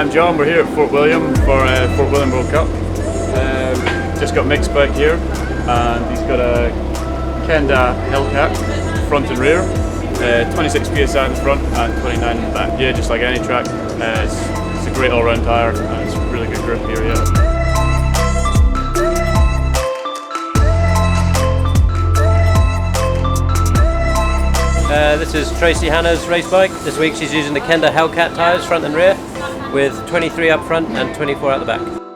I'm John. We're here at Fort William for Fort William World Cup. Just got Mick's bike here, and he's got a Kenda Hellcat front and rear, 26 psi in the front and 29 in the back. Yeah, just like any track, it's a great all-round tyre and it's a really good grip here. Yeah. This is Tracy Hannah's race bike. This week she's using the Kenda Hellcat tyres front and rear with 23 up front and 24 at the back.